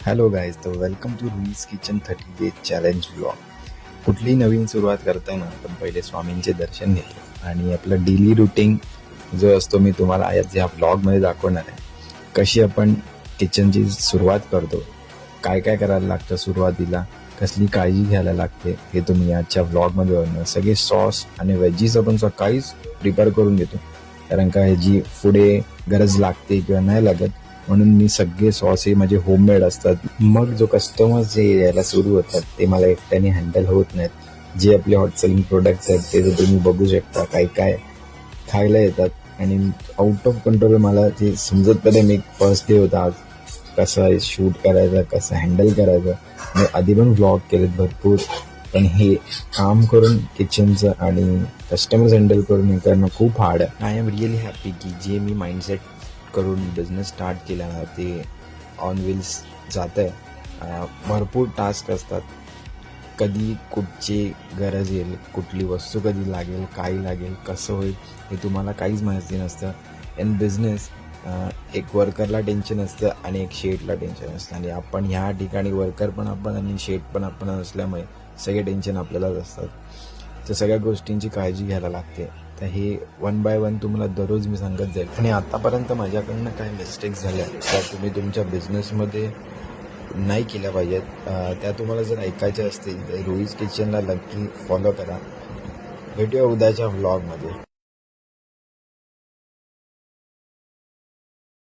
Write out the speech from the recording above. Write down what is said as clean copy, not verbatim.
Hello guys, तर welcome to Rui's kitchen 30 days challenge vlog. कुठलीही नवीन सुरुवात करताना आपण पहिले स्वामींचे दर्शन घेतो आणि आपलं डेली रुटीन जो असतो मी तुम्हाला आज या व्लॉगमध्ये दाखवणार आहे. कशी आपण किचनची सुरुवात करतो, काय काय करायला लागतं सुरुवातीला, कसली काळजी घ्यायला लागते हे तुम्ही आजच्या व्लॉगमध्ये बघणार. सगळे सॉस आणि वेजीज आपण सकाळीच प्रिपेअर करून घेतो, कारण का ह्याची पुढे गरज लागते किंवा नाही लागत, म्हणून मी सगळे सॉस हे माझे होममेड असतात. मग जो कस्टमर्स जे यायला सुरू होतात ते मला एकट्याने हँडल होत नाहीत. जे आपले हॉट सेलिंग प्रोडक्ट्स आहेत ते तर तुम्ही बघू शकता, काय काय खायला येतात आणि आउट ऑफ कंट्रोल. मला ते समजत पण नाही, मी फर्स्ट डे होता आज, कसं शूट करायचं, कसं हँडल करायचं. मी आधी पण व्लॉग केलेत भरपूर, पण हे काम करून किचनचं आणि कस्टमर्स हँडल करून हे करणं खूप हार्ड आहे. आय एम रिअली हॅपी की जे मी माइंडसेट करून बिझनेस स्टार्ट केला ना ते ऑन व्हील्स जात आहे. भरपूर टास्क असतात, कधी कुठची गरज येईल, कुठली वस्तू कधी लागेल, काय लागेल, कसं होईल हे तुम्हाला काहीच माहिती नसतं. इन बिझनेस एक वर्करला टेन्शन असतं आणि एक शेटला टेन्शन असतं, आणि आपण ह्या ठिकाणी वर्कर पण आपण आणि शेट पण आपण असल्यामुळे सगळे टेन्शन आपल्यालाच असतात. तर सगळ्या गोष्टींची काळजी घ्यायला लागते. तर हे वन बाय वन तुम्हाला दररोज मी सांगत जाईल. आणि आतापर्यंत माझ्याकडनं काही मिस्टेक्स झाल्या त्या तुम्ही तुमच्या बिझनेसमध्ये नाही केल्या पाहिजेत, त्या तुम्हाला जर ऐकायच्या असतील तर रुईज किचनला नक्की फॉलो करा. भेटूया उद्याच्या व्लॉगमध्ये.